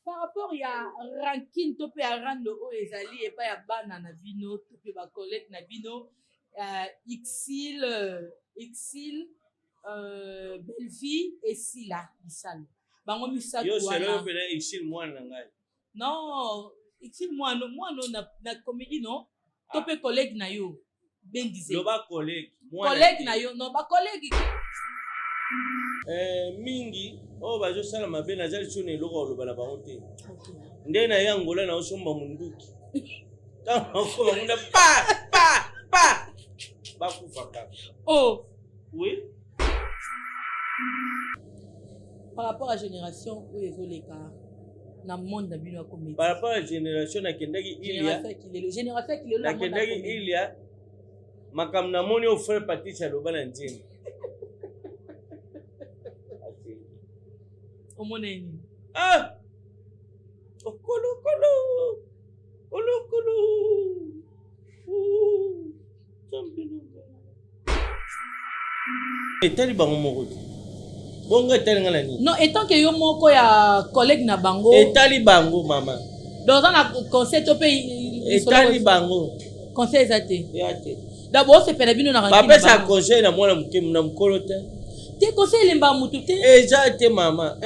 par rapport ya ranking to pe ya rando o ezali et pas ya bana na bino to pe ba collègue na bino Xil Belvi et Sila Bisalo bango misatu yo selo yo pena Xil mwana ngai non Xil mwana na comédie non to pe collègue na yo ben disait lo ba collègue na yo non ba collègue mingi o bazo sala mabe na zali tsone eloko oloba na bango te nde na ye angola na osomba munduki ntango okoma munda pa bakufa kaka oh oui par rapport à génération où ezoleka na monde na bino ya comédie par rapport à génération nakendaki ilia makambo namoni o frère Patrice aloba na nzembo omoneni okolo etali bango moko te bongo etali nga na nini non etant que yo moko ya collègue na bango etali bango mama dans un conseil to pe etali bango conseil eza te ya te d'abord sepela bino na ranking bapesa conseil na mwana moke na mokolo te te conseil elemba mutu te eza te mama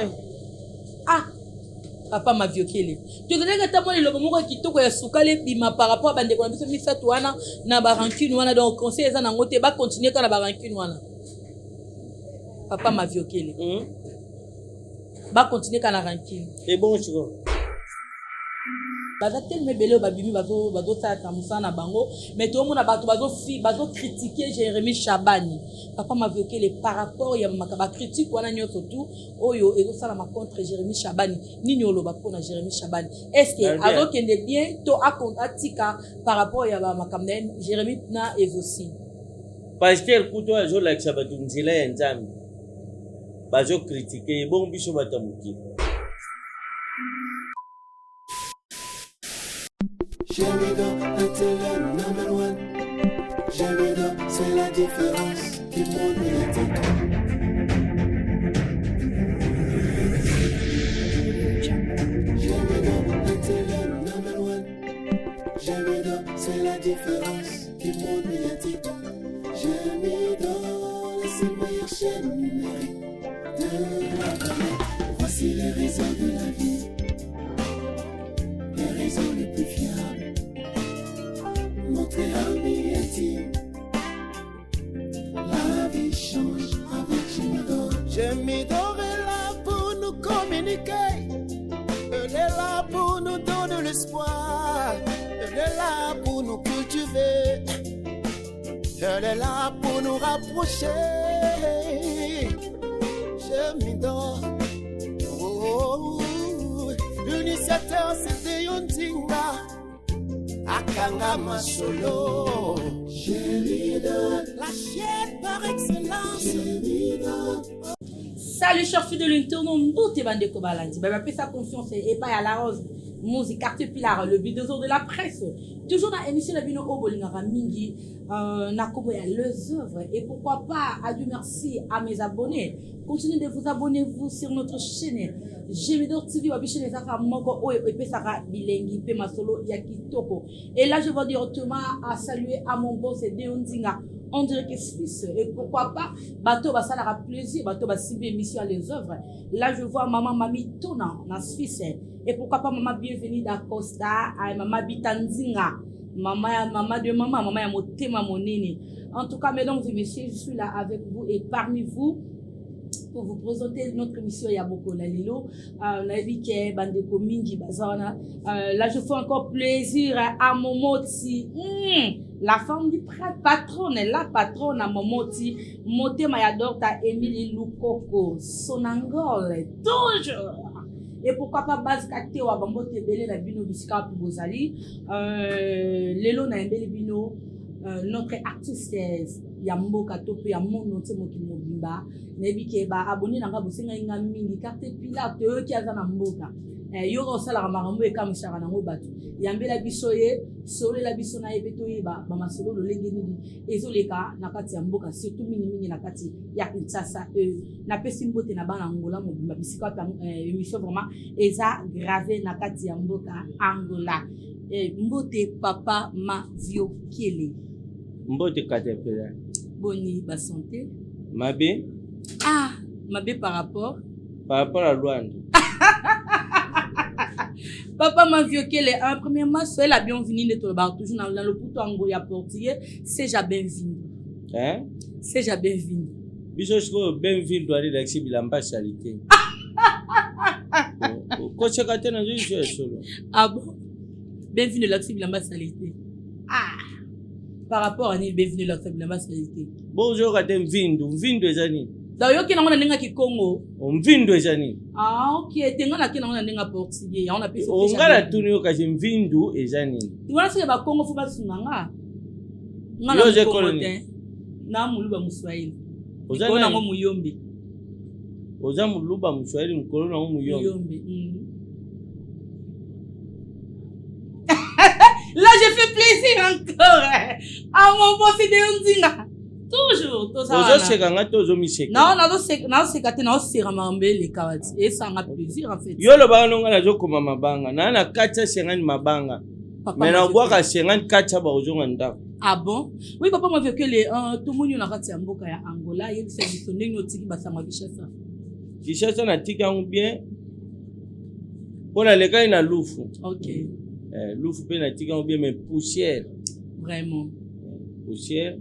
papa maviokele tozalaki ata mwana liloba moko ya kitoko ya sukali ebima par rapport a bandeko na biso misato wana na barancune wana donc conseil eza nango te bacontinue kaka na barancune wana papa maviokele bacontinue kaka na rancune ebongo sikoyo baza telema ebele oyo babimi bazosala mosala na bango mais toomona bato bazocritique Jérémy Chabani papa maviokele par rapport ya bacritique wana nyonso tu oyo ezosalama contre Jérémy Chabani nini oloba mpona Jérémy Chabani est ce que azokende bien to atika par rapport ya bamakambo na ye Jérémy na ezosi paster kuto azolakisa bato nzela ya nzambe bazokritike ebongo biso bato ya mokili Jamido, la télé number one. Jamido, c'est la différence du monde médiatique. Jamido, la télé number one. Jamido, c'est la différence du monde médiatique. Jamido, c'est la meilleure chaîne numérique de la planète. Voici les raisons de la vie. Les raisons les plus fiables. Montrer un billet, la vie change avec Jamido. Jamido est là pour nous communiquer. Elle est là pour nous donner l'espoir. Elle est là pour nous cultiver. Elle est là pour nous rapprocher. Jamido, l'initiateur c'était Yondinga. Akanga Masolo. Jamido, la chaîne par excellence. Jamido. Salut chers fidèles de l'internaute, tout bande de Kobalandi. Bah sa confiance et pas à la rose. Musique carte pilar le vidéo de la presse. Toujours dans l'émission la bino obolingara mingi nakobo ya les œuvres et pourquoi pas à Dieu merci à mes abonnés. Continuez de vous abonner vous sur notre chaîne. Jamido TV wabiche les affaires moko o et saka bilengi pe masolo ya kitoko. Et là je vais directement à saluer à mon boss Deondinga. On dirait que Suisse et pourquoi pas bateau va ça aura plaisir bateau va cibler émission les œuvres. Là je vois maman Mami Tona en Suisse et pourquoi pas maman bienvenue d'Acosta à maman Bitanzinga maman de maman ya motema monene. En tout cas mesdames et messieurs je suis là avec vous et parmi vous pour vous présenter notre émission Yaboko Lalilo. On a vu que Bandeko Mingi Bazana. Là, je fais encore plaisir à Momoti. La femme du patronne, la patronne à Momoti. Moté Mayador ta Emily Lukoko. Sonangol, toujours. Et pourquoi pas base kate wa bambo tebele la bino bisika pu bozali. Lelo na embele bino. notre artiste Yamboka tope ya mono te mokili mobimba nebi ke ba abonné nanga bosenga inga mingi carte pilate ki azana mboka yo ko sala makambo e kam shaka nango batu yambela biso ye sole la biso na yebeto yeba ba masolo lo lenge nini ezoleka na kati ya mboka surtout mingi na kati ya Kinshasa na pesi mbote na bana Angola mobimba bisika ta émission vraiment eza gravé na kati ya mboka Angola mbote papa Mavio Kiele mbote katepela boni ba santé mabe mabe par rapport à Luanda. Papa Mavio Kiele, premièrement, soyez la bienvenue de tout le bar, toujours dans le pouto Angola portugais, c'est ja bienvenue. Hein? C'est ja bienvenue. Biso bienvenue doit aller d'accès bilamba salité. Koche katena njo solo. Ah bon? Bienvenue l'accès bilamba salité. Par rapport à ni bienvenue l'accès bilamba salité. Bonjour katem vindo ezani. D'ailleurs qui n'ont pas qui Congo. Mvindo ezani. Ok. Tenga qui n'ont pas portugais. On a pu. On gala tuni okaje mvindo ezani. Tu vois c'est ba Congo faut pas sunanga. Yo je koloni. Na muluba muswahili. Ozana Kona ngo muyombe. Oza muluba muswahili mkolo na ngo muyombe. Là je fais plaisir encore. À mon boss de Ndinga. Toujours tout ça. Ozo sekanga tozo miseka. Non, na sekate na osira mambe le kawati. Et ça a plaisir en fait. Yo lo ba nonga na zo koma mabanga. Na na kacha sengani mabanga. Mais na bwaka sengani kacha ba ozonga ndako. Ah bon? Oui, papa m'a vu que les tout monde na kati ya mboka ya Angola, il fait du ndenge otiki basanga Kinshasa. Kinshasa na tika ngo bien. Pona leka ina lufu. OK. Lufu pe na tika ngo bien mais poussière. Vraiment. Poussière.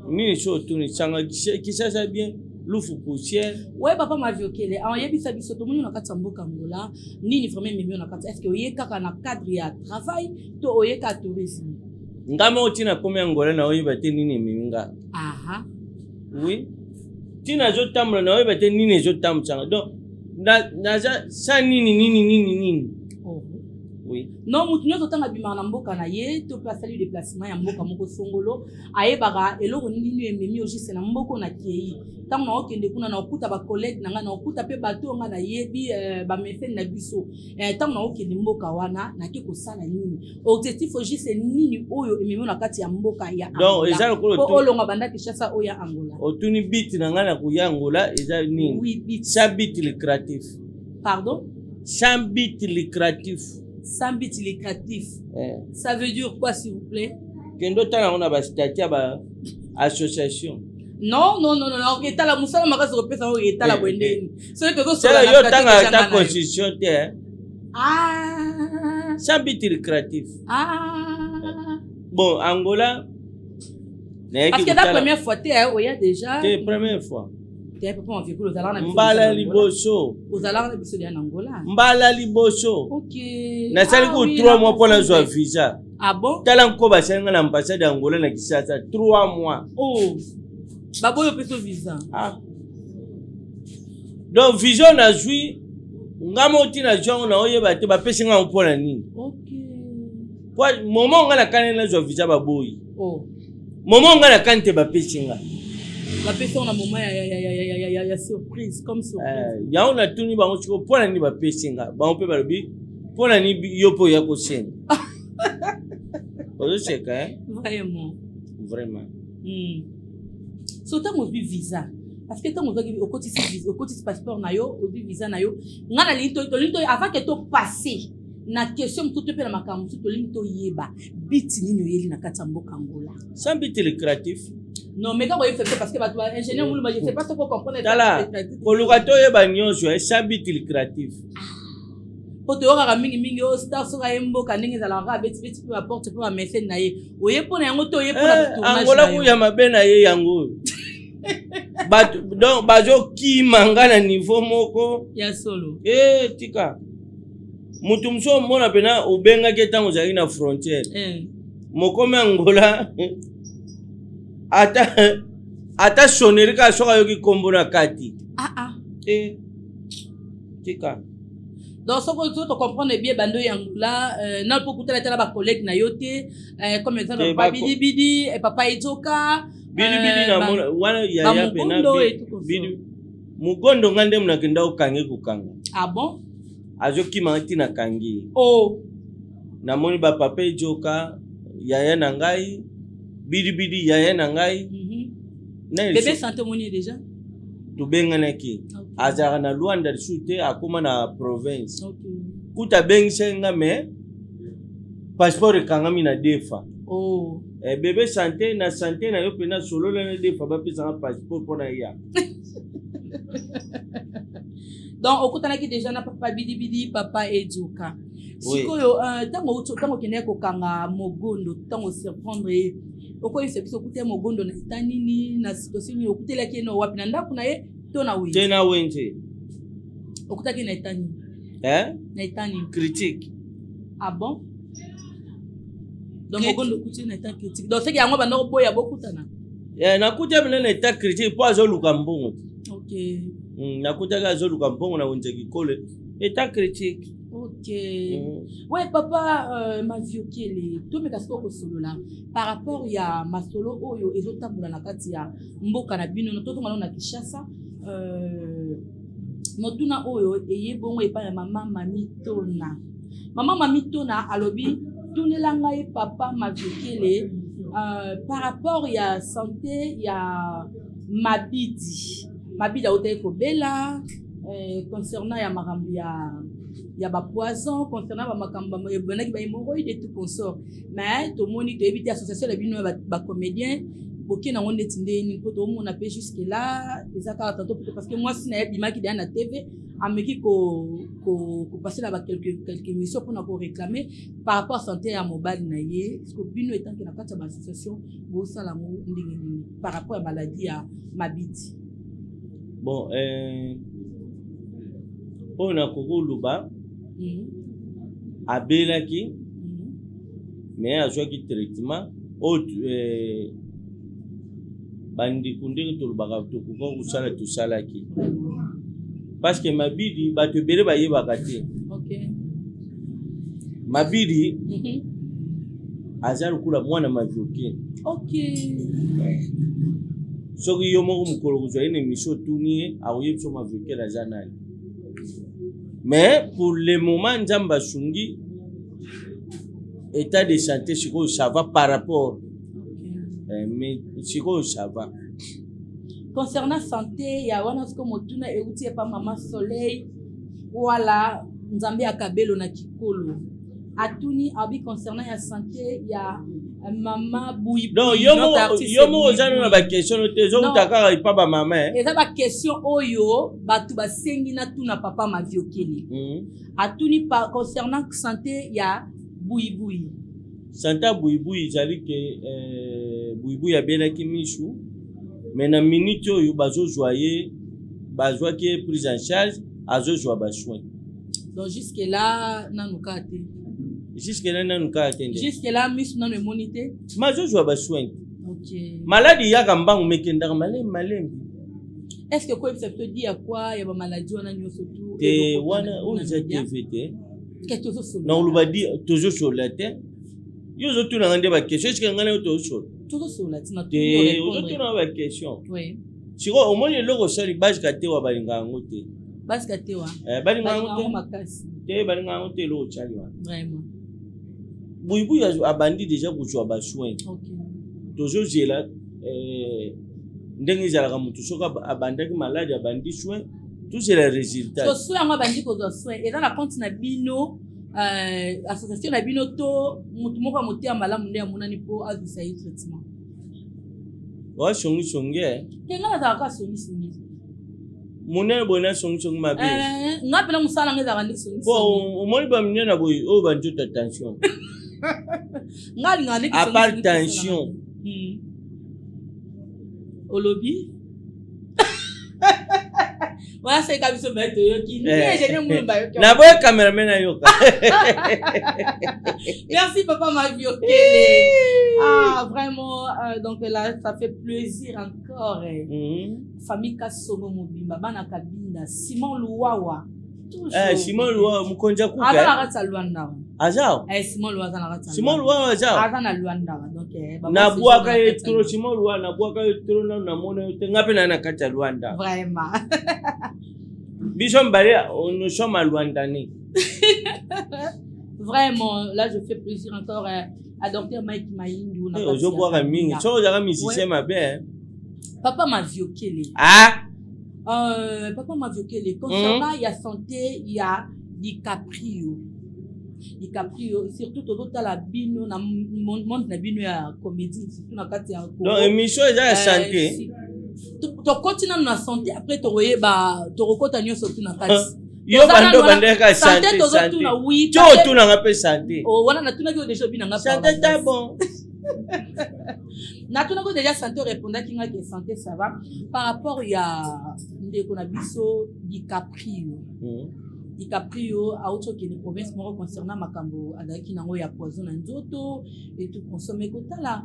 Nini so tuni changa Kinshasa bien. Lufu poussière. Ouais, papa m'a vu que les yebisa biso tout monde na kati ya mboka Angola, nini vraiment mimi na kati. Est-ce que oyeka na cadre ya travail to oyeka tourisme? Ngama otina komya Angola na oyiba te nini minga. Aha. Oui. Tina zo tamla na oyiba te nini zo tamchanga. Donc na sa nini. Oh. Oui. Non, mutu nyoto tanga bima na mboka na ye to place ali déplacement ya mboka moko songolo ayebaka eloko nini ememi ojise na mboko na kei. Tango na okende kuna na okuta ba collègue nanga na okuta pe bato nga na yebi ba mefeni na biso. Tango na okende mboka wana na ke kosala nini? Objectif ojise nini oyo ememi na kati ya mboka ya Angola. Donc ezalo ko to olonga banda Kinshasa oya Angola. Otuni bit nanga na ku ya Angola eza nini? Oui, bit. Sa bit lucratif. Pardon? Sa bit lucratif. Sans bit lucratif. Ça veut dire quoi s'il vous plaît? Kendo tana on a ba statut ba association. Non, OK, ta la musala makaso repesa o eta la bwendeni. C'est que c'est yo tanga ta constitution te. Sans but lucratif. Bon, Angola parce que la première fois il y a déjà c'est première fois. T'es pas en véhicule aux allant Mbala liboso. Aux allant biso de Angola. Mbala liboso. OK. Na sali ko 3 mois pour la joie visa. Ah bon? Tala nko ba senga na ambassade d'Angola na Kinshasa 3 mois. Oh. Babo yo peso visa. Donc vision na jui ngamo tina jongo na oyeba te ba pesinga mpona nini. OK. Kwa moment ngana kanela joie visa baboyi. Oh. Moment ngana kante ba pesinga. La personne a un moment ya surprise comme surprise. Ya on a tuni ba ngoko pona ni ba pesinga. Ba on peut ba lobi pona ni yopo ya ko senga. Ozo cheka Vraiment. Vraiment. So tant mo visa parce que tant mo au quotidien visa au quotidien passeport na yo au visa na yo ngana linto avant que to passer na question tout pe na makambo to linto yeba biti nini yeli na kati ya mboka Angola. Sans biti lucratif. Non mais quand vous faites parce que bah toi ingénieur moulu je sais pas ce qu'on comprendre tala kolukato yeba nyonso sans biti lucratif. Poto ora mingi o star so ka mboka ndenge za la beti pe apporte pe message na ye oyepona yango to oyepona tournage Angola ku ya mabena ye yango but donc bazo ki mangana niveau moko ya solo tika mutu mso mona pena ubenga ke tango za ina frontière mokome Angola ata soneri ka soka yoki kombo na kati tika Donc, ce que tu comprends bien, bando yangula, n'a pas coûté la télé à ma collègue Nayote, comme exemple, papa Bidi Bidi, et papa Ejoka. Bidi Bidi na wana ya pena Bidi. Mugondo ngande mnakenda ukange kukanga. Ah bon? Ajoki manti na kangi. Oh. Na moni ba papa Ejoka, yaya na ngai, Bidi Bidi yaya na ngai. Bébé santé moni déjà? Tubenganaki. Azara na Luanda shute akuma na province. Okay. Kuta bengisenga me passeport kangami na defa. Oh. Bébé santé na yo pena solo na defa ba pesa na passeport pona ya. Donc okutanaki déjà na papa Bidi Bidi papa Ejoka. Sikoyo tango kene ko kanga mogondo tango surprendre oko yebisa kute mogondo na tanini na situation okutelaki no wapi na ndaku na ye to na wi. Tena wenje. Okutaki na etani. Na etani. Critique. Ah bon? Donc mogondo kuti na etani critique. Donc c'est que yango banda boya bokutana. Nakuta mena na etani critique po azoluka mbongo. OK. Nakuta ga azoluka mbongo na wenje kikole. Etani critique. OK. Ouais, papa, ma vieux Kele, tout me casse au solo là. Par rapport ya ma solo oyo ezotambola na kati ya mboka na bino no toto na Kinshasa, motuna oyo eye bongo epa ya mama Mamitona. Mama Mamitona alobi tunela ngai papa ma vieux Kele, par rapport ya santé ya Mabidi. Mabidi a ote ko bela concernant ya marambi ya ba poison concernant ba makamba bonaki ba hémorroïde et tout consort mais to moni to éviter association la bino ba comédien boki na ngonde tinde ni ko to mona pe jusque là les aka tantôt parce que moi si na bima ki na TV ameki ko passer là ba quelques émissions pour na ko réclamer par rapport à santé ya mobile na ye parce que bino étant que na kati ba association bo sala mo ndingi par rapport à maladie ya Mabidi. Bon on a koko luba abelaki mais azwaki traitement bandi kundi to lubaka to ko kusala to salaki parce que Mabidi bato ebele bayebaka te. OK. Mabidi azali kula mwana mavioke. OK. Soki yo moko mukolo kuzwa ine misho tuni akoyebisa mavioke la janali. Mais pour le moment, Nzamba Sungi, état de santé, ça va par rapport. Mais ça va. Concernant santé, il y a un autre motuna et outil pas maman soleil. Voilà, Nzambe akabelo na kikolo. Atuni abi concernant la santé, il y a maman Bouibi. Non, yomo ozana na ba question tezo utaka ipa ba maman. Eza ba question oyo batu ba sengi na tuna papa ma viokeli. Atuni pa concernant santé ya Bouibi. Santé Bouibi jali ke Bouibi ya bela kimishu. Mais na minute oyo bazo joyer bazwa ki prise en charge azo joa ba soin. Donc jusque là nanukate. Jusque-là, nous avons jusque-là, nous avons monité. Mais je joue à soin. OK. Maladie, il y a un banc où malem. Est-ce que quoi ça peut dire quoi? Il y a une maladie, on a une surtout. Et on a TVT. Qu'est-ce que c'est? Non, on va dire toujours sur la terre. Yo zo tuna ngande ba question est-ce que ngane to so? Toujours sur la terre. Et zo tuna ba question. Oui. Siko au moins le logo sali base ka tewa balinga ngote. Base ka tewa. Balinga ngote. Te balinga ngote lo chali wa. Vraiment. Bouibu a bandi déjà pour jouer à soin. OK. Toujours j'ai là ndenge zala mutu soka abandaki malade abandi soin tous c'est les résultats. So soin nga bandi ko soin et dans la compte na bino association na bino to mutu moko motia malamu nde amonani po azisa yi traitement. Wa songi Kenga za ka songi. Mona bona songi mabe. Nga pela musala ngeza ka ndi songi. Bon, omoni ba minena boy o ba njoto attention. Ngali ngani à part tension. Olobi. Voilà c'est comme ça mais to qui j'ai ne mou ba yo. Na boy cameraman na yo. Merci papa ma vie Kele. Ah vraiment donc là ça fait plaisir encore. Famille Kasongo Mobimba bana kabinda Simon Luwawa Simon Lua mukonja kuka. Aza na kati ya Luanda. Azao. Simon Lua aza na kati ya Simon Lua azao. Aza na Luanda. Donc na bwaka yetro Simon Lua na bwaka yetro na mona yote ngapi na kati ya Luanda. Vraiment. Biso mbale nous sommes à Luandani. Vraiment, là je fais plaisir encore à Dr Mike Mayindu. Je bois mingi. So za musicien mabe. Papa m'a violé. Ah. Papa m'a violé. Concernant il y a santé, il y a DiCaprio. DiCaprio, surtout tout à la bino na monde na bino ya comédie, surtout na kati ya. Non, émission ya santé. To continue na santé après to yeba to rekota nyo surtout na kati. Yo bando bandeka santé santé. Jo tu na ngape santé. Oh wana na tuna ki déjà bina ngapa. Santé ta bon. Na tuna ko déjà santé répondant ki nga que santé ça va par rapport ya ndeko na biso DiCaprio. DiCaprio a autre que les provinces moro concernant makambo adaki nango ya poison na nzoto et tout consommer kotala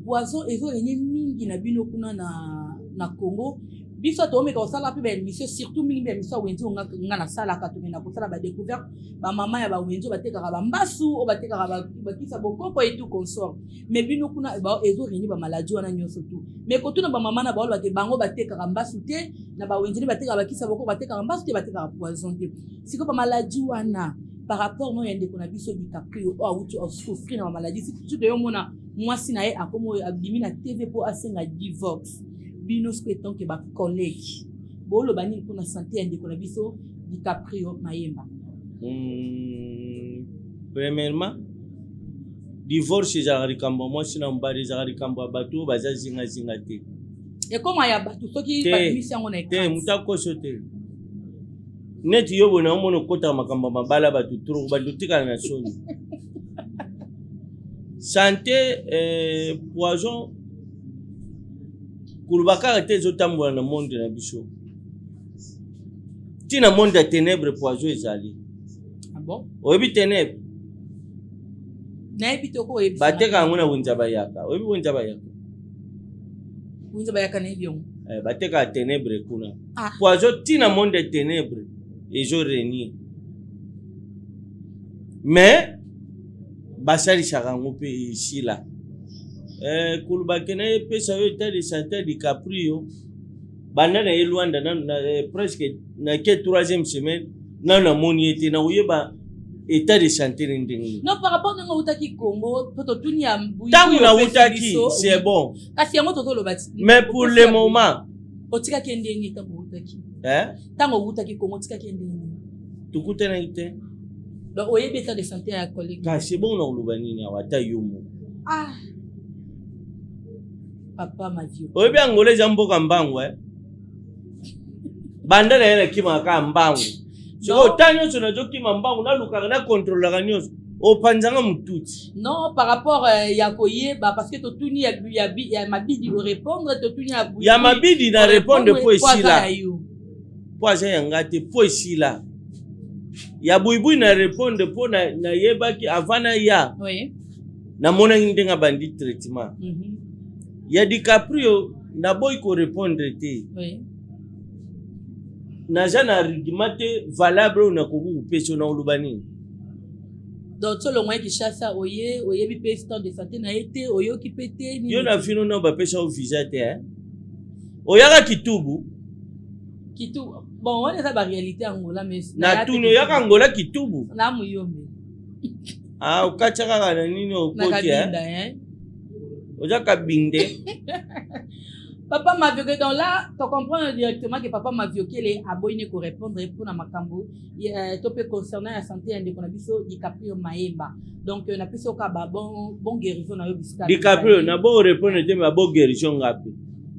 poison ezo ene mingi na bino kuna na Congo biso to meka osala pe ba émission surtout mingi ba émission wenzi nga na sala ka to na kosala ba découverte ba mama ya ba wenzi ba tekaka ba mbasu o ba tekaka ba kisa bokoko et tout consort mais bino kuna ba ezo reni ba maladie wana nyoso tout mais ko tuna ba mama na ba ba ke bango ba tekaka mbasu te na ba wenzi ba tekaka ba kisa bokoko ba tekaka mbasu te ba tekaka poison te siko ba maladie wana par rapport no yende ko na biso DiCaprio o auto of souffrir na maladie si tu de yo mona mwasi na ye akomo abimi na TV po asenga divorce bino souhaitons que ba collègue bolo bani pour na santé yende ko na biso DiCaprio Mayemba. Premièrement divorce ezalaka kambo mwasi na mobali ezalaka kambo bato baza zinga te. Et comment ya bato soki badimisi yango na te mutakoso te neti yo bona omono kota makambo mabala bato trop bato tikala na soni. Santé poison kulubaka te zotambola na monde na biso. Tina monde ya ténèbres poison ezali. Ah bon? Oyebi ténèbres. Na epito ko ebi. Bateka ngona winza bayaka. Oyebi winza bayaka. Winza bayaka na ebi on. Bateka ténèbres kuna. Poison tina monde ya ténèbres ezo renier. Mais basali charango pe ici là. Kulubakena pesa yo état de santé DiCaprio banda na Luanda na presque na ke 3e semaine na moni ete na uyeba état de santé ndenge. Non par rapport na utaki Congo to tuni ya mbuyi. Tangu na utaki c'est bon. Kasi yango to lobati. Mais pour le moment otika kendenge tango utaki. Tango utaki Congo tika kendenge. Tukutana ite. Donc oyebi état de santé ya collègue. Kasi bon na lobani na wata yomo. Papa m'a violé. Oyebi angolais jamboka mbangu banda na yana kima ka mbangu. So tanyo so na jokima mbangu na luka na contrôler ka nyos. O panzanga mututi. Non par rapport ya koyeba parce que to tuni ya mabidi o répondre to tuni ya buyi. Ya mabidi na répondre po ici là. Po asa yangate po ici là. Ya buyi na répondre po na yeba ki avana ya. Oui. Na mona ndenga bandi traitement. Ya DiCaprio na boy ko répondre te. Oui. Na jana argument valable na ko pesa na ulubani. Donc solo moi qui chassa oye bi pesa de santé na été oyo ki pété ni. Yo na fino na ba pesa o visa te oyaka kitubu. Bon on est ça ba réalité angola mais na tuno yaka angola kitubu. Na muyombe. Ukachaka na nini okoti Oja kabinde. Papa m'a violé donc là, tu comprends directement que papa m'a violé les aboyne ko répondre pour na makambo topé concernant la santé indépendante biso DiCaprio Mayemba. Donc na piso ka ba bon guérison na yo bisika. DiCaprio na bo répondre te ba bon guérison ngapi.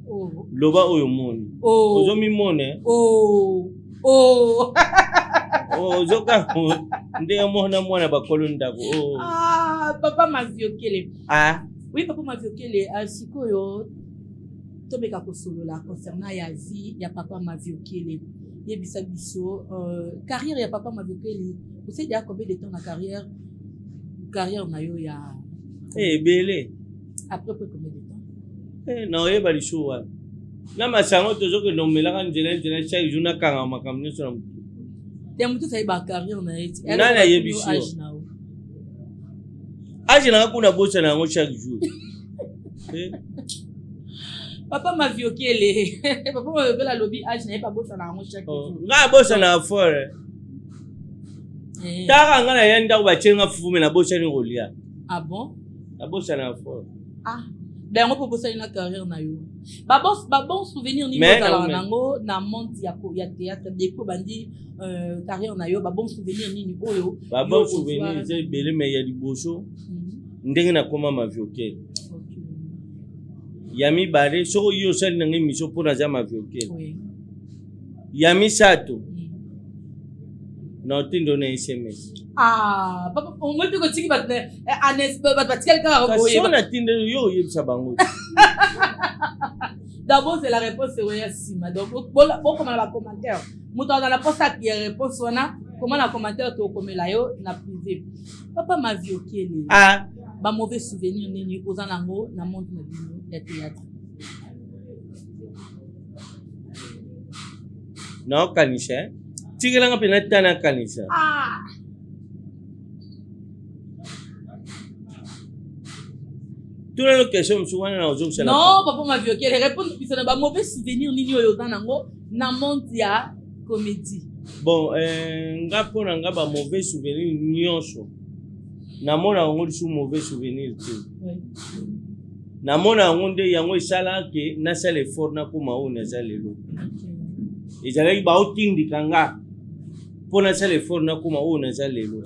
Oh. Loba oyo moni. Oh. Ozo mi mone. Oh. Oh. Oh zoka ndé mona mona ba kolonda ko. Oh. Papa m'a violé. Oui, papa m'a violé sikoyo tobeka kosolola concernant ya vie ya papa m'a violé. Yebisa biso carrière ya papa m'a violé. Vous savez déjà combien de temps na carrière na yo ya belé. Après combien de temps? Na oyeba lishowa. Na masango tozo ke nomela kan jela chaque jour na kanga makamne so. T'es mutu ça ba carrière na yeti. Nana yebisho. Age na kuna bossa na ngo chaque jour. Papa m'a violé. Papa m'a violé la lobby age na pas bossa na ngo chaque jour. Nga bossa na fort. Tara nga na yenda ba chenga fufume na bossa ni rolia. Ah bon? Na bossa na fort. Ah. Ben on peut bosser une carrière na yo. Ba bon souvenir ni na nango na monde ya théâtre depuis bandi carrière na yo ba bon souvenir ni oyo. Ba bon souvenir c'est belé mais ya liboso. Ndenge na koma ma vioke. Yami bare soko yo sel na ngi miso pona za ma vioke. Oui. Yami sato. Non tindo na SMS. Ah, papa, on m'a dit que tu vas quelqu'un a envoyé. Quand on a tindo yo yebisa bango. D'abord c'est la réponse c'est oui sima. Donc bon comment la commentaire. Muta dans la poste qui réponse wana comment la commentaire to comme la yo na privé. Papa m'a vu OK les. Ah, ba mauvais souvenir nini ozanango na monde na bino ya théâtre. Non kanisha. Tigela pena tana kanisha. Ah. Tout le question souvent na ozom sala. Non, papa m'a vu OK les répondre puis ça ba mauvais souvenir nini ozanango na monde ya comédie. Bon, nga pona nga ba mauvais souvenir nyonso. Namona ngo su mauvais souvenir te. Oui. Namona ngo nde yango isala ke na sala effort na kuma o na sala lelo. Ezalaki ba otindi kanga. Pona sala effort na kuma o na sala lelo.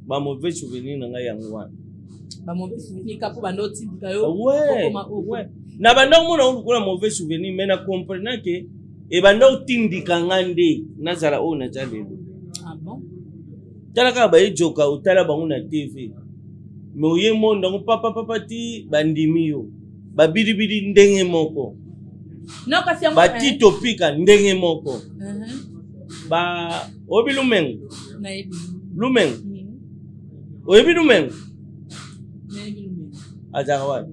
Ba mauvais souvenir nga yango wana. Ba mauvais souvenir ka po ba no tindi ka yo. Ouais. Na banda mona ngo kuna mauvais souvenir mais na comprendre que e banda otindi kanga nde na sala o na sala lelo. Ah bon? Talaka ba ijoka utala bangu na TV. Me oye monde ngo papa ti bandimi yo. Ba bidibidi ndenge moko. Non kasi yango. Ba ti topika ndenge moko. Ba obi lumeng. Na ebi. Lumeng. Obi lumeng. Na ebi lumeng. Azawa.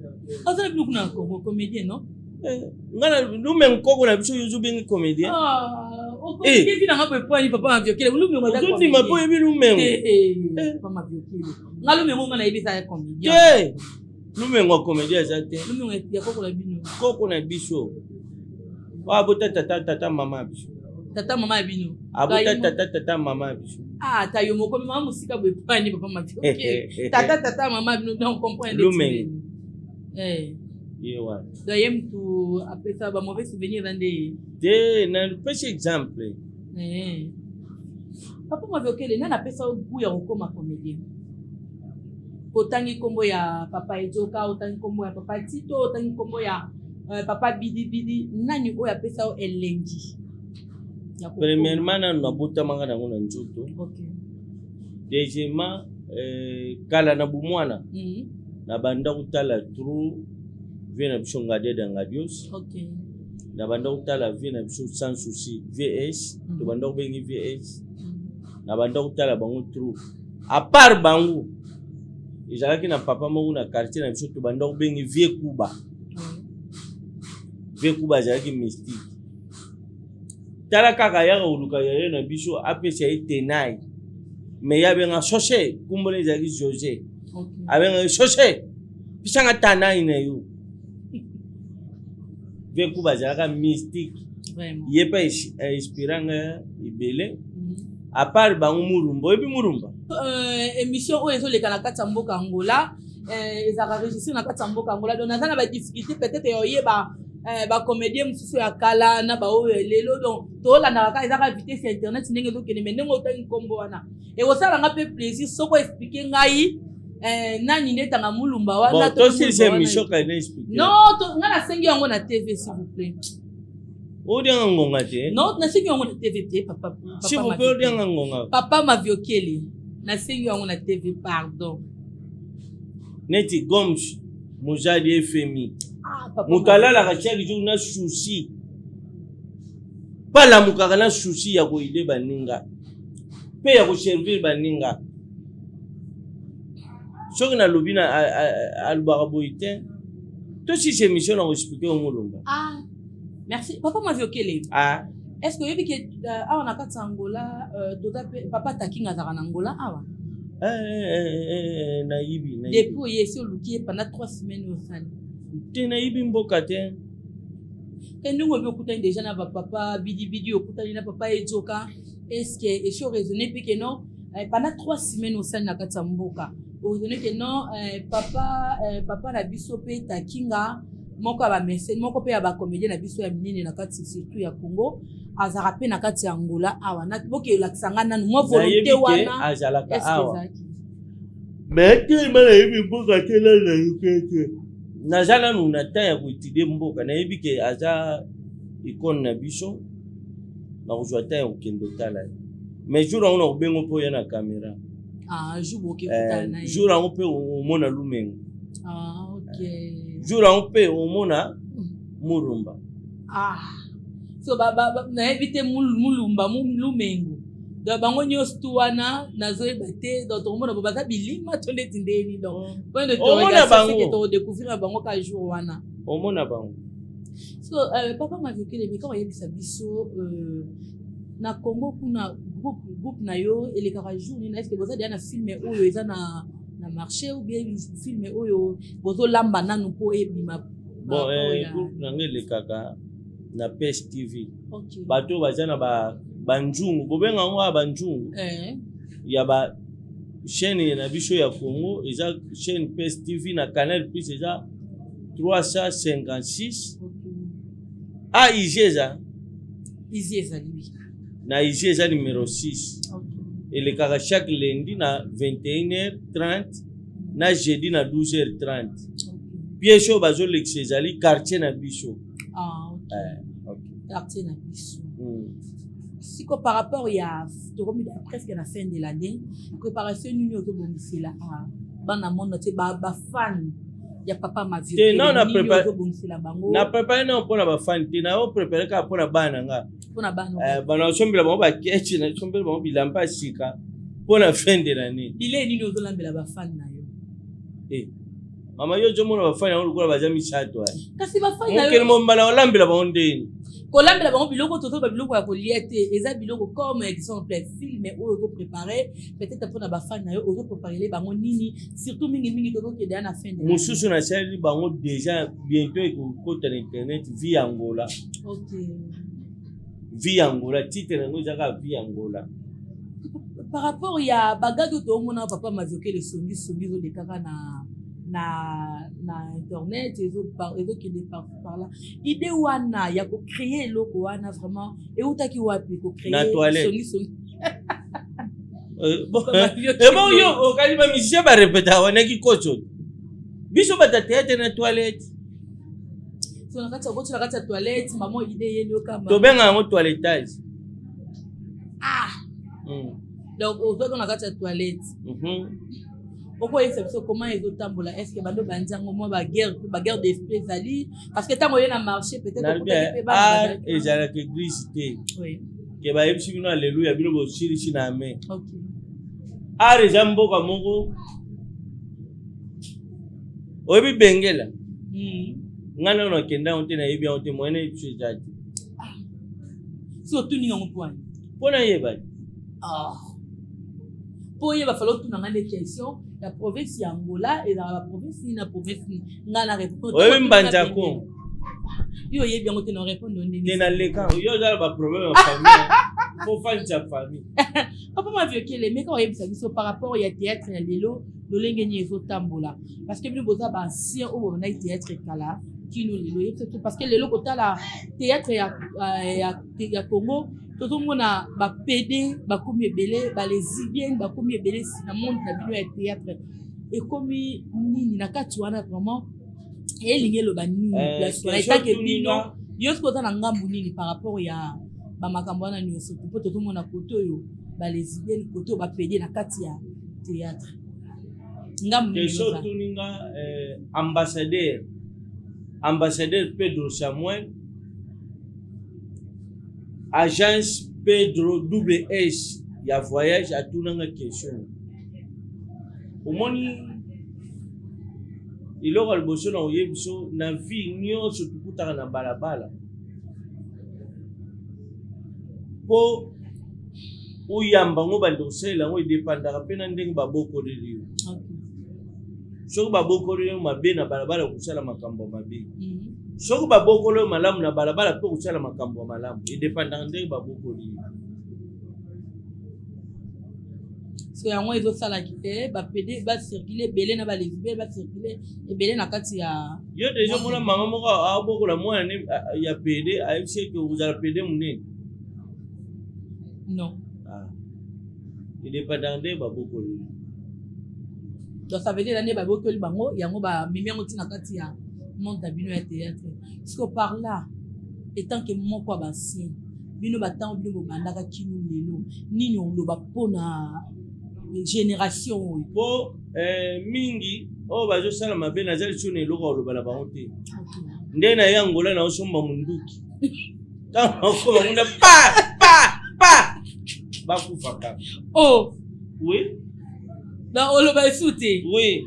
Oza bi kuna ko comédien non? Ngana lumeng koko na biso yuzu bengi comédien. Qui vient dans un point, papa m'a violé. Nous me regardons. Tout le monde m'a vu nous-mêmes. Papa m'a violé. Nga lu me mo na ibisa ya comédien. Lu me ngo comédien zate. Lu me ya koko na bino. Koko na biso. Wa bota tata mama biso. Tata mama bino. Abota tata mama biso. Ah, ta yo moko mama musika bo pani papa m'a violé. Tata mama bino donc comprendre. Lu me. Yeah. D'ailleurs, tu appelles ça un mauvais souvenir dans des. Na petit exemple. Papa m'a vu que les nana appellent ça goût ya comme comédien. Otangi kombo ya papa Ejoka, otangi kombo ya papa Tito, otangi kombo ya papa Bidi, nani o appelle ça elengi. Premièrement, na bota manga na ngona njoto. OK. Deuxièmement, kala na bumwana. Na banda utala trou vient à Chongade d'Angadios. Ok. Na banda utala vient à sans souci VS. To banda bengi VS. Na banda utala bangu trou. À part bangu, ezalaki na papa mongu na quartier na biso to banda bengi Vieux Kuba. Vieux Kuba ezalaki mystique. Tala kaka ya uluka ya na biso apesa itenai. Mais ya benga soche kumbole ezalaki José. Ok. Abenga soche. Pisanga tanai na yo. Vieux Kuba zalaka mystique. Vraiment. Il est pas inspirant ibele. À part bangu murumba, ebi murumba. Émission où ils ont les kanakata mboka Angola, ils ont enregistré na kata mboka Angola. Donc on a ba difficulté peut-être yoye ba comédien mususu ya kala na ba o lelo donc to la na ka ezaka vitesse sur internet ndenge to kene mais ndenge otangi kombo wana. Et au sala nga pe plaisir soko expliquer ngai nani neta nga mulumba wana to si c'est émission ka ina expliquer. Non, to nga na sengi yango na TV s'il vous plaît. Odianga ngonga te. Non, na sengi yango na TV te papa. S'il vous plaît odianga ngonga. Papa m'a violé. Na sengi yango na TV pardon. Neti Goms Mojadi FMI. Ah papa. Mutala la kachaki jo na souci. Pala mukaka na souci ya ko ide baninga. Pe ya ko servir baninga. Soki na lobina albara boite. To si c'est mission na expliquer au mulumba. Ah. Merci. Papa m'a violé. Ah. est-ce que yebi ke awa na kati Angola doza papa takinga zaka na Angola awa nayibi depuis yesi oluki pendant 3 semaines au sali te nayibi mboka te ndenge obi okutani déjà na bapapa bidibidi okutani na papa ejoka est-ce que esi oraisonné mpe ke non pendant 3 semaines au sali na kati ya mboka oraisonné ke non papa na biso mpe takinga moko ya bamesene moko mpe ya bacomédien na biso ya minene na kati surtout ya Congo azalaka mpe na kati ya Angola awa bokelakisanga nanu mwa volonté wana azalaka awa mais telema nayebi mboka te la nayoki naza nanu na temps ya koétudie mboka nayebi ke aza ikone na biso nakozwa temps ya kokende otala ye mais jour yango nakobengo mpe oya na caméra jour yango mpe omona lumengo jour yango mpe omona mulumba so nayebi te mulumba lumengo donc bango nyonso tu wana nazoyeba te donc tokomona bo baza bilima to ndeti ndeni donc point de interrogation todécouvrir bango ka jour wana omona bango so papa m'a vécu les mika oyebisa biso na Congo kuna groupe na yo elekaka jour nini est-ce que boza dia na film oyo eza na marché ou bien film oyo bozolamba nanu mpo ebima bon groupe nange elekaka na Pes TV bato baza na banjungu bobenga ngo banjungu ya ba chaîne na biso ya Congo eza chaîne Pes TV na Canal Plus eza 356 AIG eza na IG eza numéro 6 elekaka chaque lundi na 21h30 na jeudi na 12h30 pièce oyo bazolekisa ezali quartier na biso quartier na biso siko par rapport ya tokomi presque na fin de l'année préparation nini ozobongisela bana mono te bafan ya papa Mavio te non na prépare na mpona bafan te na o prépare kaka mpona bana nga bana osombela bango bakeche na osombela bango bilamba ya sika mpona fin de l'année bile nini ozolambela bafan na yo mama yo ozomona bafan yango lokola baza misato kasi bafan na yo mokele mombala olambela bango ndeni kolambela bango biloko tozoba biloko ya kolia te eza biloko comme exemple film oyo ozoprépare peut-être mpona bafan na yo ozoprépare bango nini surtout mingimingi tozokende na fin de mosusu nasaleli bango déjà bientôt ekokota na internet vie Angola vie Angola titre yango ezaka vie Angola par rapport ya bagage toomona papa Mavioke le songi ezolekaka na internet ezokende par là idée wana ya kocréer eloko wana vraiment eutaki wapi kocréer songi yo okali bamisicien barepeta wanaki koco biso bata théâtre na toilette so na kati ya toilette mama idée yeli okamba tobenga yango toilettage donc ozoka na kati ya toilette okoyebisa biso comment ezotambola est-ce que bando bandiango mwa baguerre d'esprit ezali parce que ntango oye na marché peut-être ezalaka église te ke bayebisi bino alleluya bino bosilisi na amen art eza mboka moko oyebi bengela nga nano akenda yango te nayebi yango te moyene biso eza te si otuni yango mpwani mpo nayeba mpo oyeba fala otuna nga nde question la province ya Angola ezalaka baprovince nini na province nini nga na répondre oyebi mbanja Congo yo oyebi yango te na répondre ndenge te na leka yo ozala baproblème ya famille fo fanisa famille papa Mavioke meka oyebisa biso par rapport ya théâtre ya lelo lolenge nini ezotambola parce que bino boza baancien oyo bonai théâtre ekala kino lelo oyebisa biso parce que lelo kotala théâtre ya Congo tozomona bapede bakomi ebele balésbienne bakomi ebele na monde na bino ya théâtre ekomi nini na kati wana vraiment elingi eloba nini place wana etake bino yo soki oza na ngambu nini par rapport ya bamakambo wana nyonso mpo tozomona kote oyo balésbienne kote oyo bapede na kati ya théâtre ngambu ninisotuninga ambassadeur Pedro Samuel agence Pedro WS ya voyage atunanga question omoni iloko liboso na oyebiso na vie nyonso tukutaka na balabala po uyamba ngo bando sela ngo dépendaka pena ndenge baboko leli soko baboko leli mabe na balabala kusala makambo mabe soko baboko leli malamu na balabala pe kusala makambo malamu dépendaka ndenge baboko leli so yango ezosala kite bapede bacircule ebele na balesbe bacircule ebele na kati ya yo deja mona mama moko abokola mwana ya pede ayebisi ke ozala pede monene non dépendaka ndenge baboko leli donc ça veut dire nde babokoli bango yango bamemi yango ntina kati ya monde na bino ya théâtre parce que par là etant que moko ya basien bino batango bino bobandaka kino lelo nini oloba mpona génération oyo po mingi oyo bazosala mabe nazali so na eloko oloba na bango te nde na ye angola na osomba munduki ntango okoma munda pa bakufaka oh oui na oloba esu te oui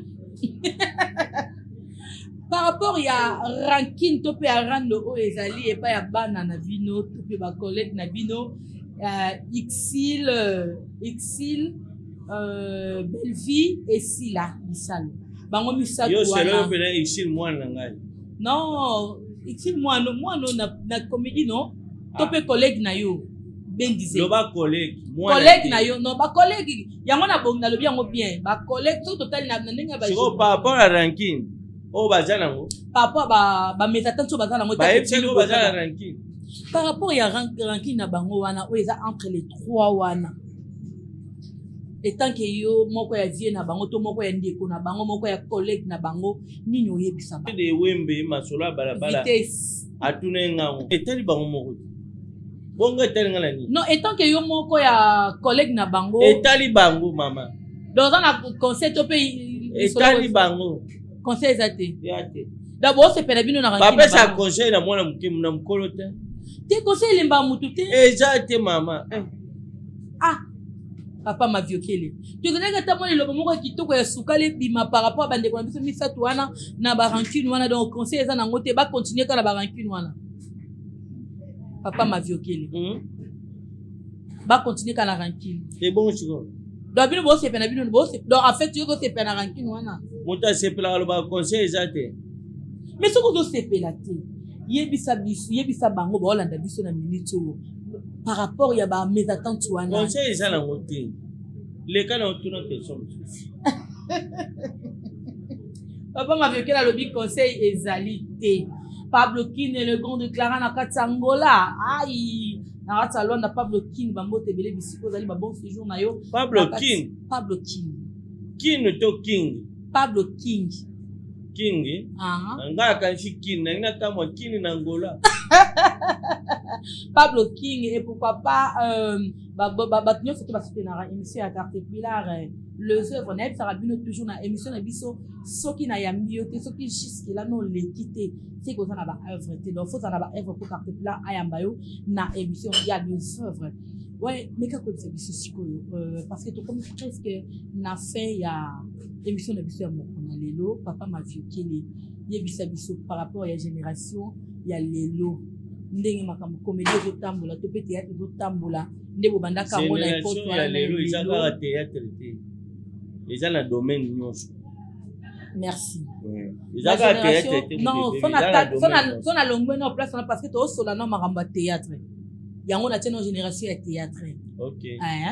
par rapport ya rankine to mpe ya rando oyo ezali epai ya bana na bino to mpe bacollègue na bino Ixil Bellevie et Sila Bisalo bango misato yo wana selo pena Ixil mwana na ngai non Ixil mwana na comédie non to mpe collègue na yo ben disait loba collègue na yo non ba collègue yango na bongi na lobi yango bien ba collègue to total na ndenge ba siko par rapport à ranking oyo baza nango par rapport ba métatante so baza nango bayebisaki baza na ranking par rapport ya ranking na bango wana oyo eza entre les trois wana etant que yo moko ya vie na bango to moko ya ndeko na bango moko ya collègue na bango nini oyebisa bango de wembe masolo ya balabala atuna ngango etali bango moko bongo etali nga na nini non etant que yo moko ya collègue na bango etali bango mama donc on a conseil to pe etali bango conseil eza te ya te d'abord osepela bino na ranking bapesa conseil na mwana moke na mokolo te te conseil elemba mutu te eza te mama papa maviokele tozalaki ata mwa liloba moko ya kitoko ya sukali ebima par rapport a bandeko na biso misato wana na barancune wana donc conseil eza nango te bacontinue kaka na barancune wana papa maviokele bacontinue kaka na rancune ebongo sikoyo donc bino bosepela bino donc en fait yo kosepela na rancune wana moto asepelaka alobaka conseil eza te mais soki ozosepela te yebisa biso yebisa bango baolanda biso na minute oyo par rapport ya bamésattente wana conseil eza nango te leka na otuna question mosusu papa maviokele alobi conseil ezali te Pablo Kine le grand déclarant na kati Angola ai na kati Luanda Pablo Kine bambote ebele bisiko ozali ba bon séjour na yo Pablo Kine to King Pablo King nga akanisi King nangi nakamwa King na Angola Pablo King et pourquoi pas bato nyonso to basoutenaka émission ya Caterpillar les œuvres na yebisaka bino toujours na émission na biso soki na yambi yo te soki jusque là no leki te seki oza na baœuvre te donc fozala na baœuvre po Caterpillar ayamba yo na émission ya les œuvres ouais meka koyebisa biso sikoyo parce que tokomi presque na fin ya émission na biso ya moko na lelo papa maviokele yebisa biso par rapport ya génération ya lelo ndenge makambo comédie ezotambola to mpe théâtre ezotambola nde bobandaka yango na époque ya lelo eza kaka théâtre te eza na domaine nyonso merci eza kaka théâtre te non so na longwe na place wana parce que toosola na makambo ya théâtre yango natie no génération ya théâtre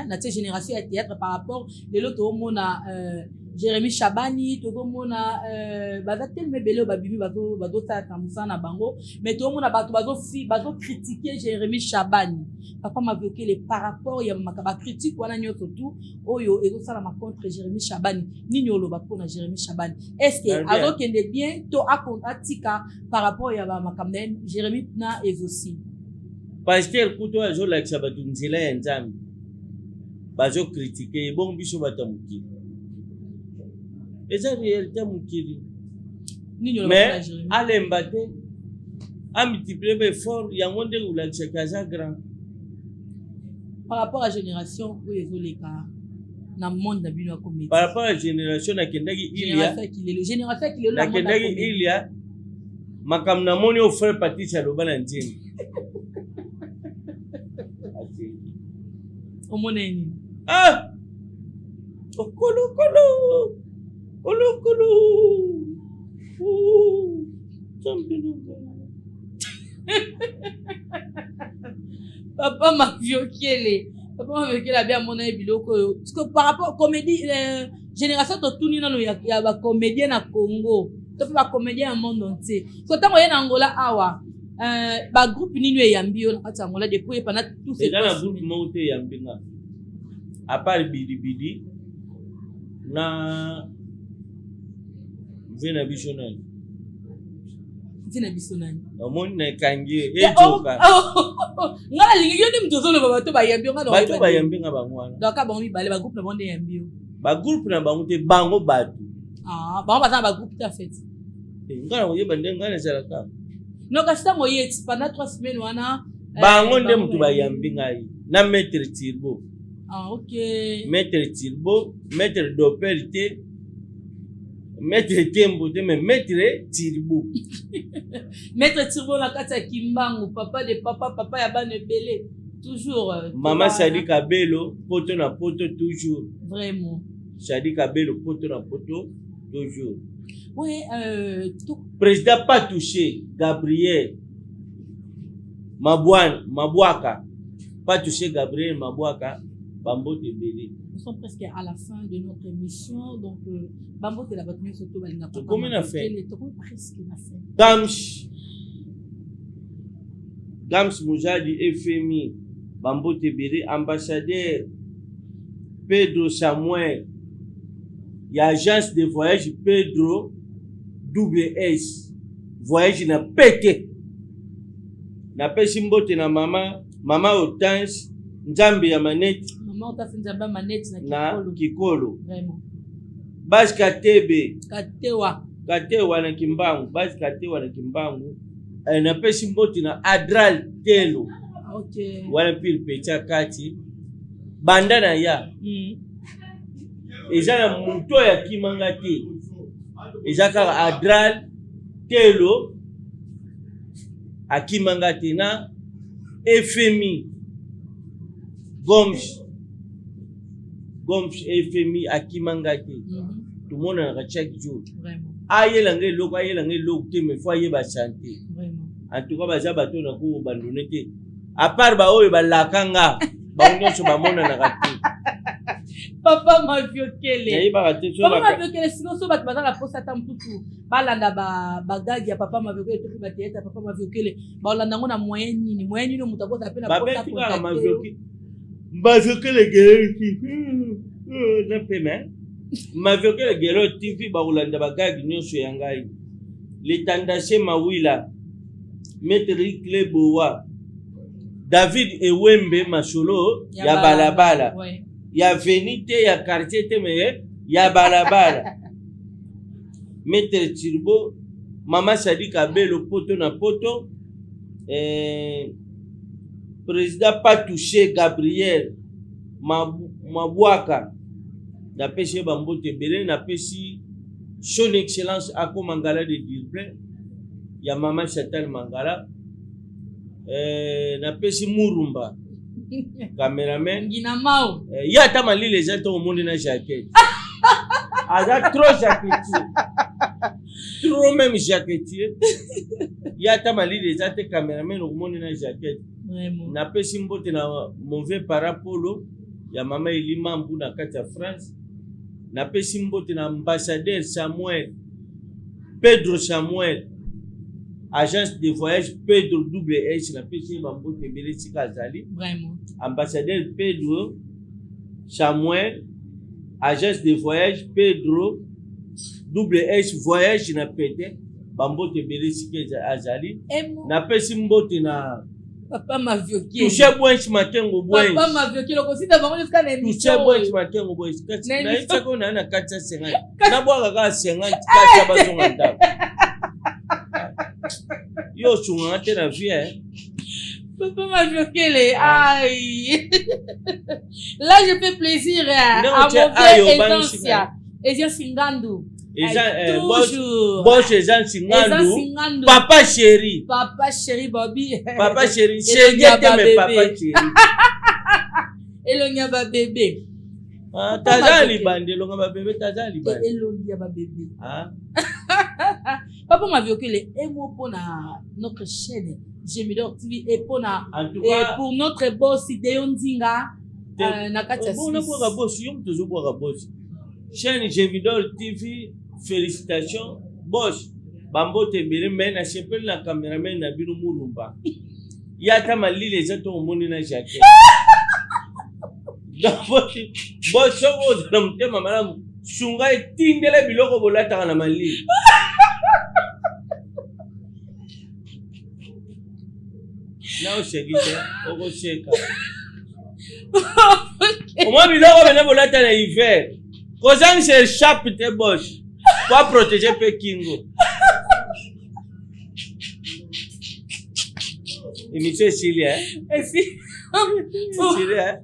natie génération ya théâtre par rapport lelo toomona Jérémy Chabani tokomona baza tellement ebele oyo babimi bazosala mosala na bango mais toomona bato bazocritiquer Jérémy Chabani papa maviokele par rapport ya bacritique wana nyonso tu oyo ezosalama contre Jérémy Chabani nini oloba mpona Jérémy Chabani est ce que azokende bien to atika par rapport ya bamakambo na ye Jérémy na ezosi pasteur kuto azolakisa bato nzela ya nzambe bazokritike ebongo biso bato ya mokili eza réalité mokili mais alemba te amultiplie baeffort yango ndenge olakisaka aza grand par rapport à génération oyo ezoleka na monde na bino ya comédie par rapport à génération nakendaki ilia makambo namoni o frère Patrice aloba na nzembo Omoneni. Ah! Okolo kolo. Kolo kolo. Ouh. Papa m'a violé. Papa m'a violé la bien mon biloko. Parce que par rapport comédie génération de tout nino il y a ba comédien na Congo. Tu peux pas comédien au monde entier. So tant en Angola awa ba groupe nino yambi on kati Angola depuis pendant tout ces dans la groupe monté yambinga. À part bidi na vena visionnaire. Tina bisonani. Omoni na kangie ejoka. Ngala lingi yo ni mtozolo baba to ba yambi ngala. Bato ba yambi nga bangwana. Donc ka bango mibale ba groupe na bonde yambi. Ba groupe na bango te bango bato. Ah, bango baza ba groupe ta fait. Ngala mo yeba ndenga na salaka. Non ka sta mo yet pendant 3 semaines wana. Bango nde mutu ba yambi ngai. Na maître Tirbo. Ah OK. Maître Tirbo, maître Doperité. Maître Tembo te mais maître Tirbo. Maître Tirbo la kata Kimbangu, papa de papa ya bane belé. Toujours. Maman Sadi Kabelo, poto na poto toujours. Vraiment. Sadi Kabelo, poto na poto toujours. Ouais, tout. Président pas touché, Gabriel. Mabouaka. Pas touché Gabriel Mabouaka. Bambo te belé. Nous sommes presque à la fin de notre émission, donc Bambo te la bâtiment surtout balinga. Combien on a fait? Presque la fin. Gams Moujadi FMI, Bambo te belé, ambassadeur Pedro Samuel, y a agence de voyage Pedro WS, voyage na pété. Na pesi mbote na mama Otange, Nzambe ya maneti. Maman ta finzamba maneti na Kikolo. Vraiment. Basi Katebe. Katewa na Kimbangu. Basi Katewa na Kimbangu. Na pesi mbote na Adral Telo. OK. Wana pili pecha kati. Bandana ya. Eza na muto ya kimanga te. Eza kaka Adral Telo akimanga te na FMI. Goms FMI akimangati. Tout le monde a chaque jour. Vraiment. Aye langue loko te me fois yeba chanter. Vraiment. En tout cas baza bato na ko bandone te. À part ba oyo ba lakanga, ba nyonso ba mona na kati. Papa m'a violé. Yeba kati so ba. Papa m'a violé sinon so bato baza la posa tamputu. Ba landa ba gagi ya papa m'a violé to ba tete papa m'a violé. Ba landa ngona moyen nini mutago ta pena posa ko. Ba m'a violé. M'avioqué les guerres TV. Na pema. M'avioqué les guerres TV ba ulanda bagagi nyonso yangai. L'étendacé Mawila. Maître Klebowa. David Ewembe Masolo ya balabala. Ouais. Ya venite ya quartier te me ya balabala. Maître Tirbo, Mama Sadi Kabelo poto na poto. Président pas touché Gabriel Mabouaka na pêché Bambo Tebele na pêché son excellence Ako Mangala de Dirble ya Mama Chantal Mangala na pêché Murumba caméraman Nginamao ya tamali les gens au monde na jaquette ada trop jaquette trop même jaquette ya tamali les gens caméraman au monde na jaquette. Na pesi mbote na mauvais parapolo ya mama Elima mbu na kati ya France. Na pesi mbote na ambassadeur Samuel Pedro Samuel agence de voyage Pedro WS na pesi mbote belé sika zali. Vraiment. Ambassadeur Pedro Samuel agence de voyage Pedro WS voyage na pété bambote belé sika azali. Na pesi mbote na Papa m'a violé. Touché bwenchi matengo bwenchi. Papa m'a violé. Le conseil d'avant le scan est mis. Touché bwenchi matengo bwenchi. Na itako na na kacha sengai. Na bwa kaka sengai kacha bazonga ndako. Yo chunga te na vie. Papa m'a violé. Aïe. Là je fais plaisir à mon vieux Ezancia. Ezia Singandu. Bosch Ezan Singandu. Papa chéri. Papa chéri Bobby. Papa chéri. Chéri te me papa chéri. Elonga ba bébé. Taza libande, elonga ba bébé, taza libande. Elonga ba bébé. Ah. Papa m'a vu que les émots pour notre chaîne, Gemidor TV, et pour notre boss, Deon Zinga, Nakatia. Bon, on a pour un boss, on a toujours pour un boss. Chaîne Gemidor TV, félicitations. Boss, Bambo Tembele, mais na chepel na caméraman na bino Moulumba. Yata mali les gens au monde na jaquette. Boss, on a un thème, madame. Shunga tindele biloko bolata na mali. Now shekite, oko sheka. Oma biloko bene bolata na hiver. Kozang se échappe te boss. Pour protéger Pekingo. Émission Chili, hein? Si. Chili, hein?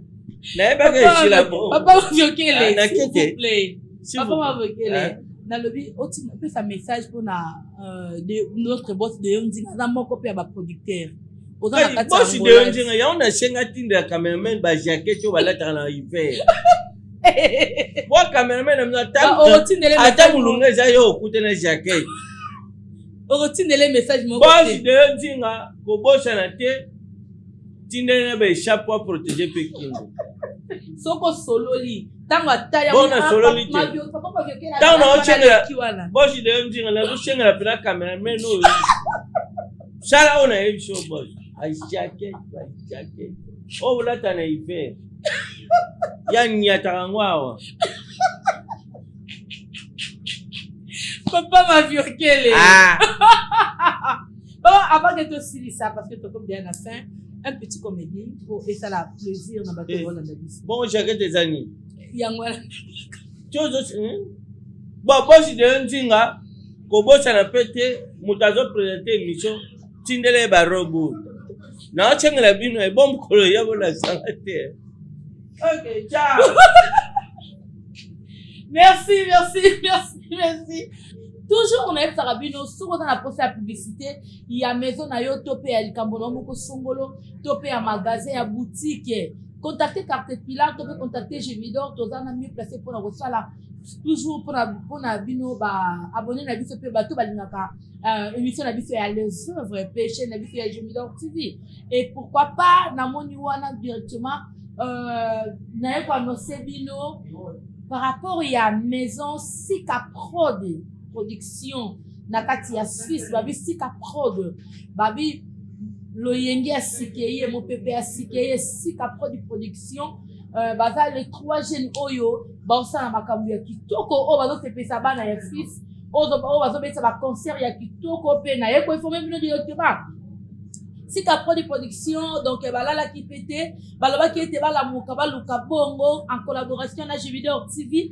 N'est pas que Chili là. Papa m'a vu que les. S'il vous plaît. S'il Papa vous m'a vu que les. Hein? Dans le but, on peut faire message pour notre boss de Yondi. Dans mon copie à ma producteur. Boss de Yondi, il y a un chengati de caméraman, ba jaquette, on va l'être en hiver. Moi, caméraman, on attend moulunga zayo okute na jaquette. Retine les messages mon boss de Yondi nga, ko bossa na te. Tindele ba échappe pour protéger Pekingo. Soko sololi. Tango ataya bona sololi te. Tango na ochengela. Boss de Yondi nga na ochengela pela caméraman no. Sala ona e show boss. Ai jaquette. Oh la tana hiver. Yanyata ngwawa. Papa m'a vu qu'elle est. Bon, avant que tu signes ça, parce que tu as bien à la fin, un petit comédien pour et ça la plaisir dans bateau dans la vie. Bon, j'ai des amis. Yangwa. Bon, boss de Ndinga, ko boss na pété, mutazo présenter émission Tindele ba robot. Na chengela bino e bombe kolo ya bona sangate. Ok, ciao. Merci. Toujours on a fait Sarabino, souvent dans la poste la publicité, il y a maison na yo topé à Likambono moko songolo, topé à magasin, à boutique. Contactez Carte Pilar, topé contacter Gemidor, tozana mieux placé pour la reçoit là. Toujours pour na bino ba abonner na biso pe bato balingaka émission na biso ya les œuvres péché na biso ya Gemidor TV. Et pourquoi pas na moni wana directement na yeko annoncer bino par rapport à maison Sika Prod production na kati ya Suisse babi Sika Prod babi loyenge asikeye mo pepe asikeye Sika Prod production baza les 3 jeunes oyo baosa na makambo ya kitoko o bazo sepesa bana ya Suisse o bazo beta ba concert ya kitoko pe na yeko informer bino directement Sika Prod production donc balala ki pété baloba ki était bala muka baluka bongo en collaboration na Gemidor TV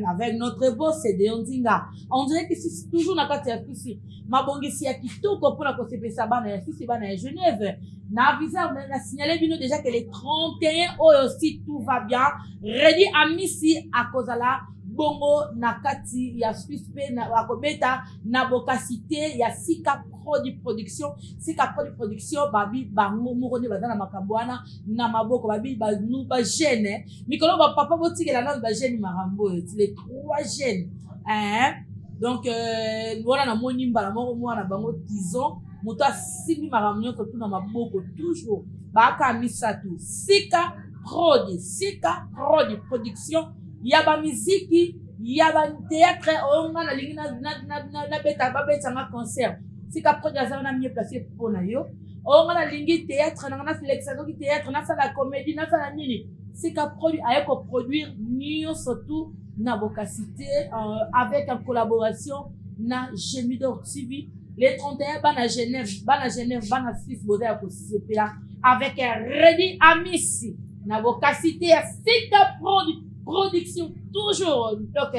avec notre boss de Ondinga. On dirait que c'est toujours na kati ya Suisse mabongisi ya kitoko pour la kosepesa bana ya Suisse bana ya Genève na visa na signaler bino déjà que les 31 aussi tout va bien ready à misi à kozala bongo na kati ya Suisse pe na akobeta na bokasité ya Sika Prod production babi bango moko ne bazana makambwana na maboko babi ba nous ba jeune mikolo ba papa botikela na ba jeune marambo les 3 jeunes donc voilà na moni mbala moko mwana bango 10 ans moto asimi maramyo ko tuna maboko toujours ba ka misatu Sika Prod production yaba miziki yaba théâtre onga na lingi na beta ba beta na concert Sika Prod azana mieux placé pour na yo onga na lingi théâtre na flexion ki théâtre na la comédie na la nini Sika Prod ayeko produire mieux surtout na bocacité avec en collaboration na Gemidor TV les 31 bana Genève bana Suisse boza ko sepela avec Ready Amici na bocacité ya Sika Prod production toujours donc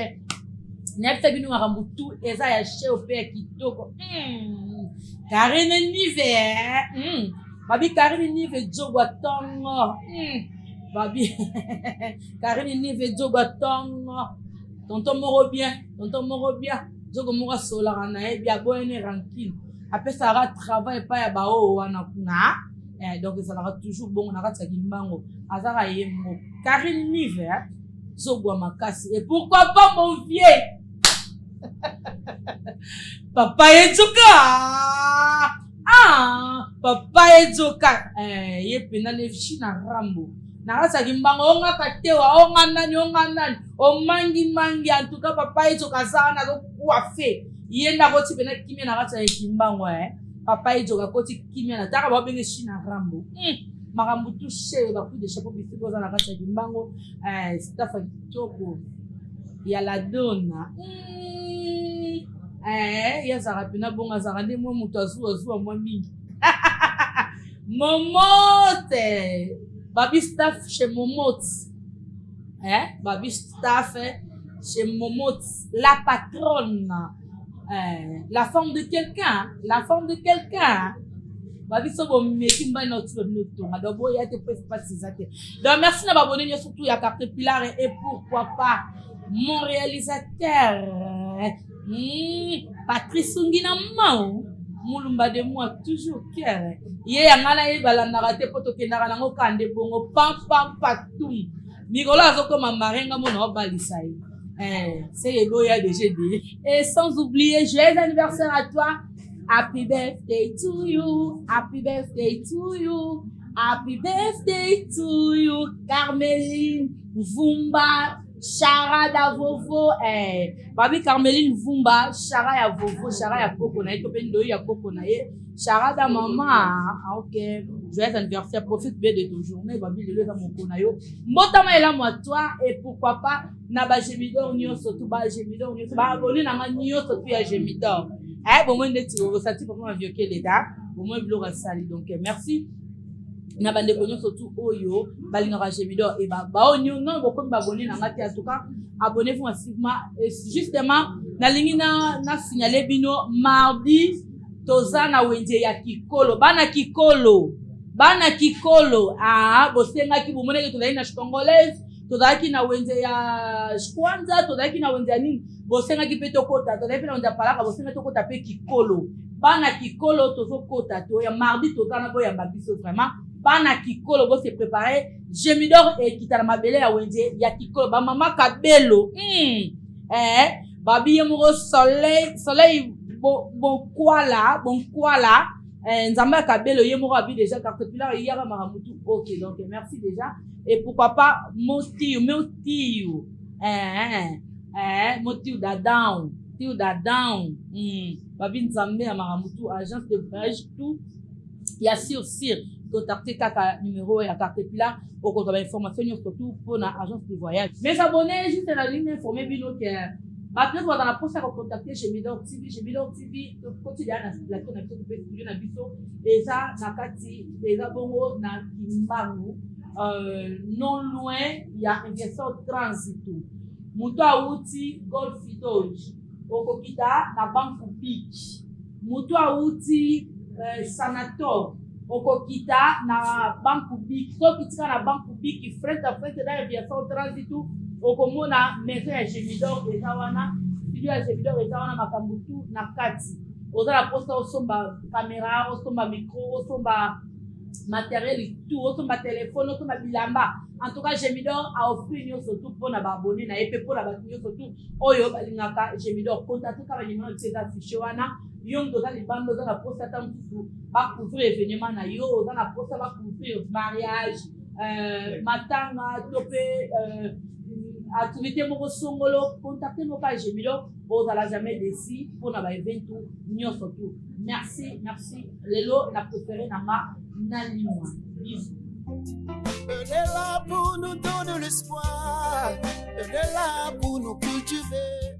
n'importe bino marambutu eza ya chef pe kitoko Karine Nive babi Karine Nive jogwa tongo babi Karine Nive jogwa tongo tonton moro bien jogo moro sola na e bia boene ranking après ça ra travail pa ya bao wana kuna Donc ça sera toujours bon na kati ya kimbango azaka yemo Karine Nive zobwa makasi et pourquoi pas mon vieux Papa Edzoka Papa Edzoka ye pena levishi na rambo na kati ya kimbango onga katewa onga nani omangi en tout cas Papa Edzoka zana zo coiffer yenda koti pena kimia na kati ya kimbango Papa Edzoka koti kimia na taka ba benge shina rambo makambo touché ba coup de chapeau bisiko za na kati ya kimbango staff kitoko ya la donna ya zara pena bonga zara nde mo muto azua mwa mingi Momote babi staff chez Momote babi staff chez Momote la patronne la femme de quelqu'un babi so bo meki mba na otu no tonga donc boya te peut pas s'izate donc merci na babonné surtout ya carte Pilar et pourquoi pas mon réalisateur Patrice Ngina Mao mulumba de moi toujours cœur ye yangala ye balanda te poto kendaka nango kande bongo pam patum mikolo azokoma marenga mona obalisa ye c'est le boya de GD et sans oublier joyeux anniversaire à toi. Happy birthday to you, happy birthday to you, happy birthday to you, Carmeline Vumba, Charada Vovo, babi Carmeline Vumba, Chara ya Vovo, Chara ya Koko na ye, topendo ya Koko na ye, Charada maman, ok, joyeux anniversaire, profite bien de ton journée, babi le za moko na yo, mbotama ela moi toi, et pourquoi pas, na ba Gemidor nyonso, tout ba Gemidor nyonso, ba abonné na nga nyonso tu ya Gemidor. Bon moi ndeti ressenti pour moi vieux que l'état bon moi blora sali donc merci na bande konyo surtout oyo balinga Gemidor et ba onyo non beaucoup m'abonner na ngati en tout cas abonnez-vous massivement et justement na lingi na signaler bino mardi tozana wenje ya Kikolo bana Kikolo bosenga ki bomone to na congolaise tozaki na wenje ya Kwanza tozaki na wenje nini bosenga ki peto kota tozaki na wenje palaka bosenga to kota pe Kikolo bana Kikolo tozo kota to ya mardi tozana boya babiso vraiment bana Kikolo bo se préparer Gemidor et kitana mabele ya wenje ya Kikolo ba mama Kabelo babi yemo soleil bon kwala nzamba Kabelo yemo abi déjà carte Pilar yara maramutu OK donc merci déjà et pourquoi pas motiu dadão babi nzambe ya maramutu agence de voyage tout ya sur contacter kaka numéro ya carte Pilar au compte information surtout pour na agence de voyage mes abonnés juste la ligne informer bino que peut-être dans la prochaine contacter chez Gemidor TV quotidien na plateau na biso pe studio na biso et ça na kati déjà bongo na Kimbangu non loin il y a un vaisseau transit muto auti Golf Doge okokita na banque Beach muto auti Sanator okokita na banque Beach so kitika na banque Beach frente à frente dans le vaisseau transit okomona maison ya Gemidor eza wana studio ya Gemidor eza wana makambo tu na kati ozala posta osomba caméra osomba micro osomba matériel tout osomba téléphone osomba bilamba en tout cas Gemidor a offert nyonso tout pona ba abonné na yepe pona ba nyonso tout oyo balingaka Gemidor contacter ka ba numéro tseza fiché wana yong doza libando za la posta ta mfufu ba couvrir événement na yo za la posta ba couvrir mariage matanga topé activité moko songolo contactez nos pages Gemidor ozala jamais déçu pour na ba event nyonso tout merci lelo la préférée nanga nalimwa bisous. Elle est là pour nous donner l'espoir, elle est là pour nous cultiver.